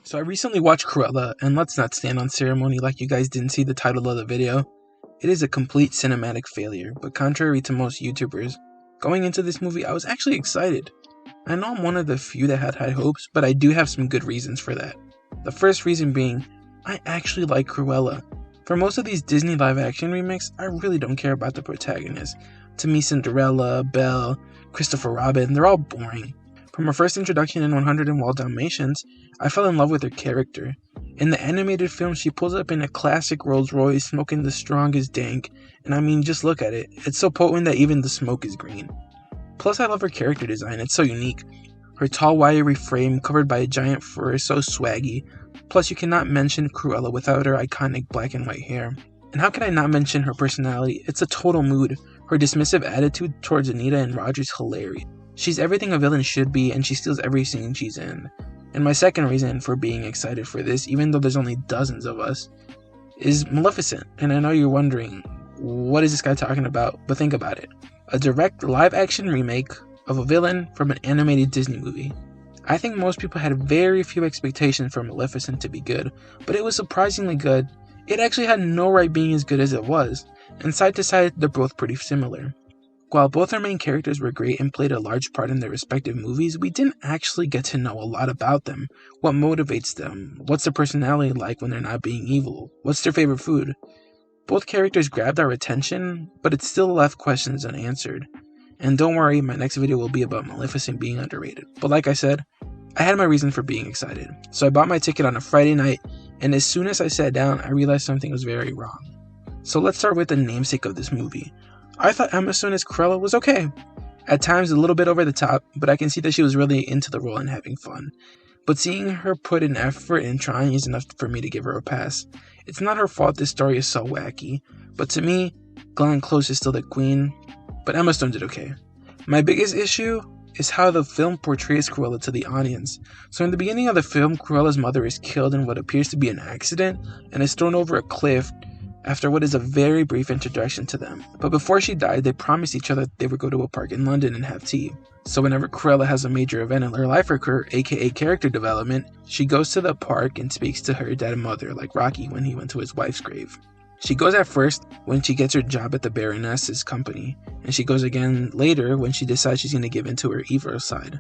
So I recently watched Cruella, and let's not stand on ceremony like you guys didn't see the title of the video. It is a complete cinematic failure, but contrary to most YouTubers, going into this movie I was actually excited. I know I'm one of the few that had high hopes, but I do have some good reasons for that. The first reason being, I actually like Cruella. For most of these Disney live action remakes, I really don't care about the protagonist. To me, Cinderella, Belle, Christopher Robin, they're all boring. From her first introduction in 101 Dalmatians, I fell in love with her character. In the animated film, she pulls up in a classic Rolls Royce smoking the strongest dank, and I mean, just look at it. It's so potent that even the smoke is green. Plus, I love her character design, it's so unique. Her tall, wiry frame covered by a giant fur is so swaggy. Plus, you cannot mention Cruella without her iconic black and white hair. And how can I not mention her personality? It's a total mood. Her dismissive attitude towards Anita and Roger is hilarious. She's everything a villain should be, and she steals every scene she's in. And my second reason for being excited for this, even though there's only dozens of us, is Maleficent. And I know you're wondering, what is this guy talking about? But think about it. A direct live-action remake of a villain from an animated Disney movie. I think most people had very few expectations for Maleficent to be good, but it was surprisingly good. It actually had no right being as good as it was, and side to side, they're both pretty similar. While both our main characters were great and played a large part in their respective movies, we didn't actually get to know a lot about them. What motivates them? What's their personality like when they're not being evil? What's their favorite food? Both characters grabbed our attention, but it still left questions unanswered. And don't worry, my next video will be about Maleficent being underrated. But like I said, I had my reason for being excited. So I bought my ticket on a Friday night, and as soon as I sat down, I realized something was very wrong. So let's start with the namesake of this movie. I thought Emma Stone as Cruella was okay. At times a little bit over the top, but I can see that she was really into the role and having fun. But seeing her put in effort and trying is enough for me to give her a pass. It's not her fault this story is so wacky, but to me, Glenn Close is still the queen, but Emma Stone did okay. My biggest issue is how the film portrays Cruella to the audience. So in the beginning of the film, Cruella's mother is killed in what appears to be an accident and is thrown over a cliff after what is a very brief introduction to them. But before she died, they promised each other that they would go to a park in London and have tea. So whenever Cruella has a major event in her life occur, aka character development, she goes to the park and speaks to her dead mother, like Rocky when he went to his wife's grave. She goes at first when she gets her job at the Baroness's company, and she goes again later when she decides she's going to give in to her evil side.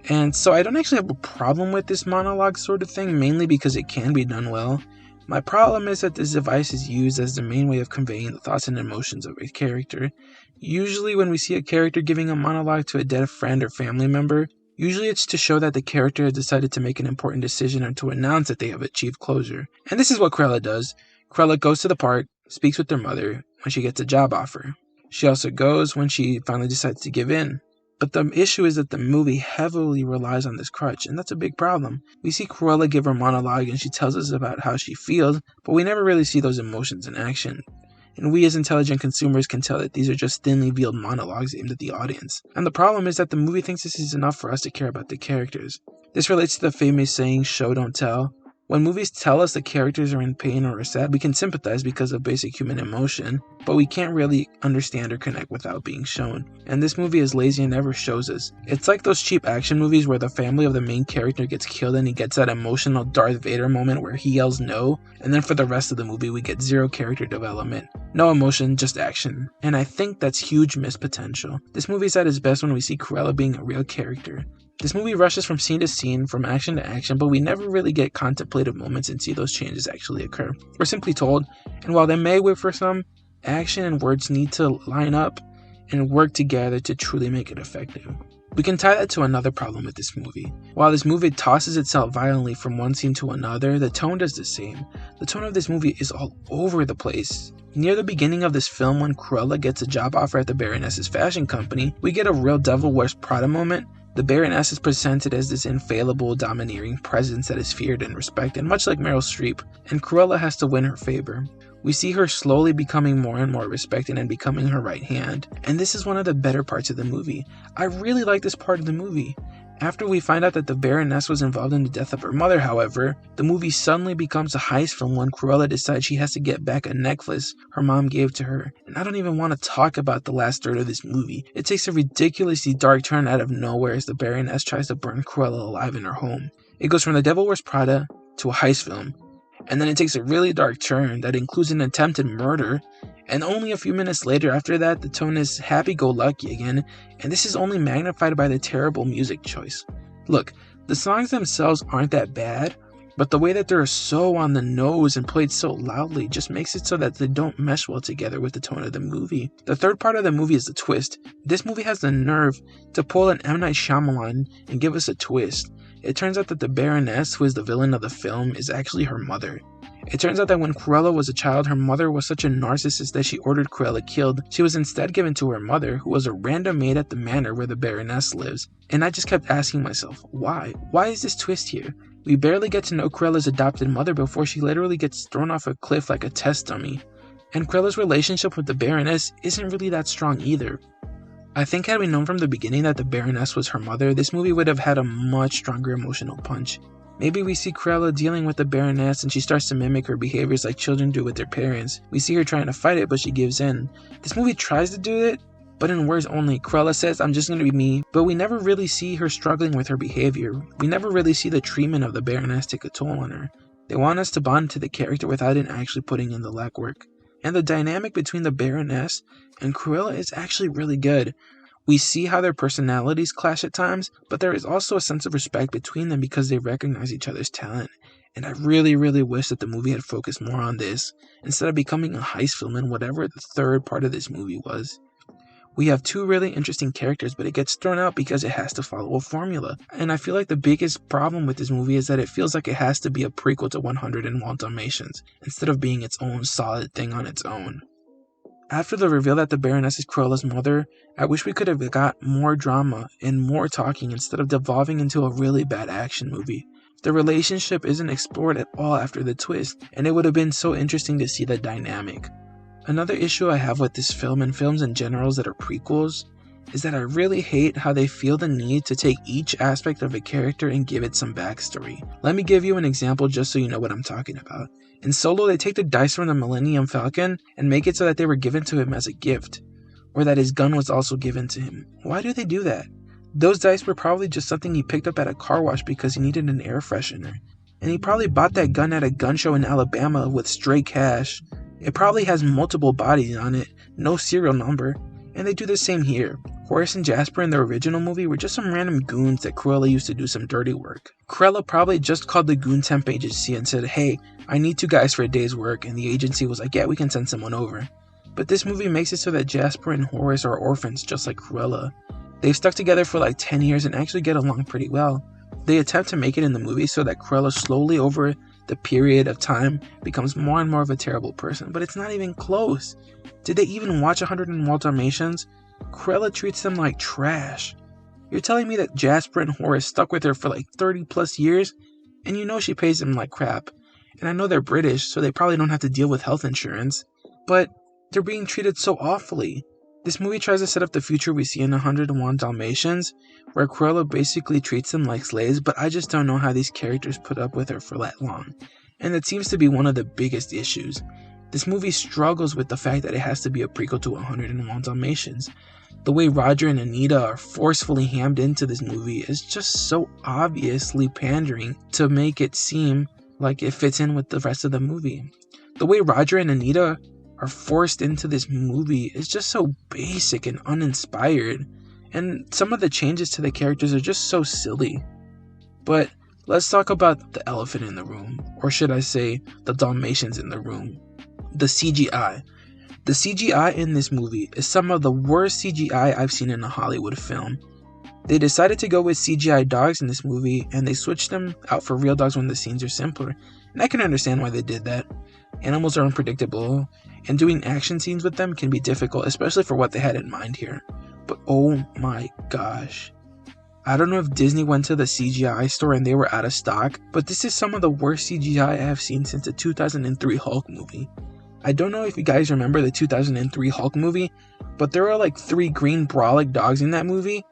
And so I don't actually have a problem with this monologue sort of thing, mainly because it can be done well. My problem is that this device is used as the main way of conveying the thoughts and emotions of a character. Usually when we see a character giving a monologue to a dead friend or family member, usually it's to show that the character has decided to make an important decision or to announce that they have achieved closure. And this is what Cruella does. Cruella goes to the park, speaks with her mother when she gets a job offer. She also goes when she finally decides to give in. But the issue is that the movie heavily relies on this crutch, and that's a big problem. We see Cruella give her monologue and she tells us about how she feels, but we never really see those emotions in action. And we as intelligent consumers can tell that these are just thinly veiled monologues aimed at the audience. And the problem is that the movie thinks this is enough for us to care about the characters. This relates to the famous saying, show don't tell. When movies tell us the characters are in pain or are sad, we can sympathize because of basic human emotion, but we can't really understand or connect without being shown. And this movie is lazy and never shows us. It's like those cheap action movies where the family of the main character gets killed and he gets that emotional Darth Vader moment where he yells no, and then for the rest of the movie we get zero character development. No emotion, just action. And I think that's huge missed potential. This movie's at its best when we see Cruella being a real character. This movie rushes from scene to scene, from action to action, but we never really get contemplative moments and see those changes actually occur. We're simply told, and while they may work for some, action and words need to line up and work together to truly make it effective. We can tie that to another problem with this movie. While this movie tosses itself violently from one scene to another, the tone does the same. The tone of this movie is all over the place. Near the beginning of this film, when Cruella gets a job offer at the Baroness's fashion company, we get a real Devil Wears Prada moment. The Baroness is presented as this infallible, domineering presence that is feared and respected, much like Meryl Streep, and Cruella has to win her favor. We see her slowly becoming more and more respected and becoming her right hand, and this is one of the better parts of the movie. I really like this part of the movie. After we find out that the Baroness was involved in the death of her mother, however, the movie suddenly becomes a heist film when Cruella decides she has to get back a necklace her mom gave to her. And I don't even want to talk about the last third of this movie. It takes a ridiculously dark turn out of nowhere as the Baroness tries to burn Cruella alive in her home. It goes from The Devil Wears Prada to a heist film, and then it takes a really dark turn that includes an attempted murder, and only a few minutes later after that, the tone is happy-go-lucky again, and this is only magnified by the terrible music choice. Look, the songs themselves aren't that bad, but the way that they're so on the nose and played so loudly just makes it so that they don't mesh well together with the tone of the movie. The third part of the movie is the twist. This movie has the nerve to pull an M. Night Shyamalan and give us a twist. It turns out that the Baroness, who is the villain of the film, is actually her mother. It turns out that when Cruella was a child, her mother was such a narcissist that she ordered Cruella killed. She was instead given to her mother, who was a random maid at the manor where the Baroness lives. And I just kept asking myself, why? Why is this twist here? We barely get to know Cruella's adopted mother before she literally gets thrown off a cliff like a test dummy. And Cruella's relationship with the Baroness isn't really that strong either. I think had we known from the beginning that the Baroness was her mother, this movie would have had a much stronger emotional punch. Maybe we see Cruella dealing with the Baroness and she starts to mimic her behaviors like children do with their parents. We see her trying to fight it, but she gives in. This movie tries to do it, but in words only. Cruella says, "I'm just going to be me," but we never really see her struggling with her behavior. We never really see the treatment of the Baroness take a toll on her. They want us to bond to the character without it actually putting in the legwork. And the dynamic between the Baroness and Cruella is actually really good. We see how their personalities clash at times, but there is also a sense of respect between them because they recognize each other's talent. And I really, really wish that the movie had focused more on this, instead of becoming a heist film in whatever the third part of this movie was. We have two really interesting characters, but it gets thrown out because it has to follow a formula. And I feel like the biggest problem with this movie is that it feels like it has to be a prequel to 101 Dalmatians, instead of being its own solid thing on its own. After the reveal that the Baroness is Cruella's mother, I wish we could have got more drama and more talking instead of devolving into a really bad action movie. The relationship isn't explored at all after the twist, and it would have been so interesting to see the dynamic. Another issue I have with this film and films in general that are prequels is that I really hate how they feel the need to take each aspect of a character and give it some backstory. Let me give you an example just so you know what I'm talking about. In Solo, they take the dice from the Millennium Falcon and make it so that they were given to him as a gift, or that his gun was also given to him. Why do they do that? Those dice were probably just something he picked up at a car wash because he needed an air freshener. And he probably bought that gun at a gun show in Alabama with stray cash. It probably has multiple bodies on it, no serial number. And they do the same here. Horace and Jasper in the original movie were just some random goons that Cruella used to do some dirty work. Cruella probably just called the goon temp agency and said, "Hey, I need 2 guys for a day's work," and the agency was like, "Yeah, we can send someone over." But this movie makes it so that Jasper and Horace are orphans just like Cruella. They've stuck together for like 10 years and actually get along pretty well. They attempt to make it in the movie so that Cruella slowly over the period of time becomes more and more of a terrible person, but it's not even close. Did they even watch 101 Dalmatians? Cruella treats them like trash. You're telling me that Jasper and Horace stuck with her for like 30 plus years, and you know she pays them like crap. And I know they're British, so they probably don't have to deal with health insurance, but they're being treated so awfully. This movie tries to set up the future we see in 101 Dalmatians, where Cruella basically treats them like slaves, but I just don't know how these characters put up with her for that long. And that seems to be one of the biggest issues. This movie struggles with the fact that it has to be a prequel to 101 Dalmatians. The way Roger and Anita are forcefully hammed into this movie is just so obviously pandering to make it seem like it fits in with the rest of the movie. The way Roger and Anita are forced into this movie is just so basic and uninspired, and some of the changes to the characters are just so silly. But let's talk about the elephant in the room, or should I say the Dalmatians in the room. The CGI. The CGI in this movie is some of the worst CGI I've seen in a Hollywood film. They decided to go with CGI dogs in this movie, and they switched them out for real dogs when the scenes are simpler. And I can understand why they did that. Animals are unpredictable, and doing action scenes with them can be difficult, especially for what they had in mind here. But oh my gosh. I don't know if Disney went to the CGI store and they were out of stock, but this is some of the worst CGI I have seen since the 2003 Hulk movie. I don't know if you guys remember the 2003 Hulk movie, but there are like 3 green brolic dogs in that movie,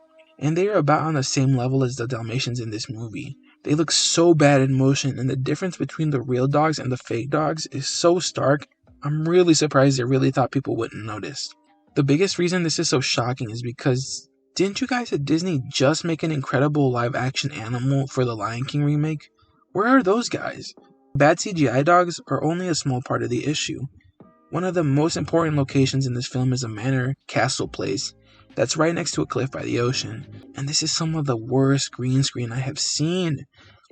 and they are about on the same level as the Dalmatians in this movie. They look so bad in motion, and the difference between the real dogs and the fake dogs is so stark. I'm really surprised they really thought people wouldn't notice. The biggest reason this is so shocking is because didn't you guys at Disney just make an incredible live-action animal for the Lion King remake? Where are those guys? Bad CGI dogs are only a small part of the issue. One of the most important locations in this film is a manor castle place that's right next to a cliff by the ocean, and this is some of the worst green screen I have seen.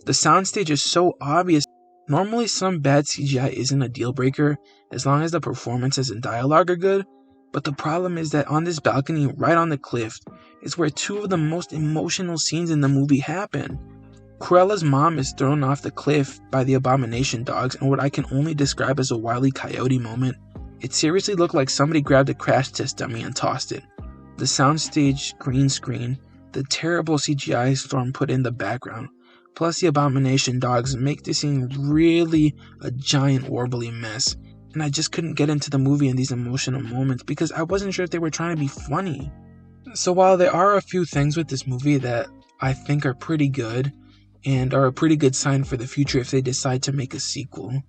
The soundstage is so obvious. Normally some bad CGI isn't a deal breaker as long as the performances and dialogue are good, but the problem is that on this balcony right on the cliff is where two of the most emotional scenes in the movie happen. Cruella's mom is thrown off the cliff by the abomination dogs in what I can only describe as a Wile E. Coyote moment. It seriously looked like somebody grabbed a crash test dummy and tossed it. The soundstage green screen, the terrible CGI storm put in the background, plus the abomination dogs make this scene really a giant warbly mess, and I just couldn't get into the movie in these emotional moments because I wasn't sure if they were trying to be funny. So while there are a few things with this movie that I think are pretty good, and are a pretty good sign for the future if they decide to make a sequel,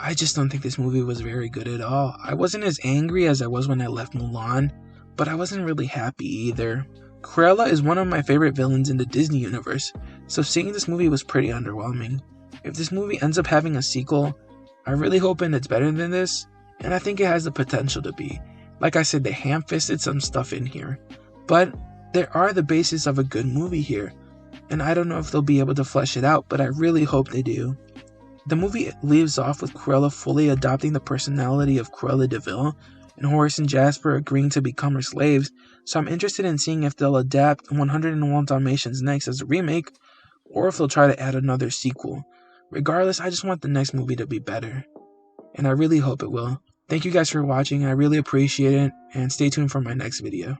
I just don't think this movie was very good at all. I wasn't as angry as I was when I left Mulan, but I wasn't really happy either. Cruella is one of my favorite villains in the Disney universe, so seeing this movie was pretty underwhelming. If this movie ends up having a sequel, I really hoping it's better than this, and I think it has the potential to be. Like I said, they ham-fisted some stuff in here, but there are the basis of a good movie here, and I don't know if they'll be able to flesh it out, but I really hope they do. The movie leaves off with Cruella fully adopting the personality of Cruella De Vil, and Horace and Jasper agreeing to become her slaves, so I'm interested in seeing if they'll adapt 101 Dalmatians next as a remake, or if they'll try to add another sequel. Regardless, I just want the next movie to be better, and I really hope it will. Thank you guys for watching, I really appreciate it, and stay tuned for my next video.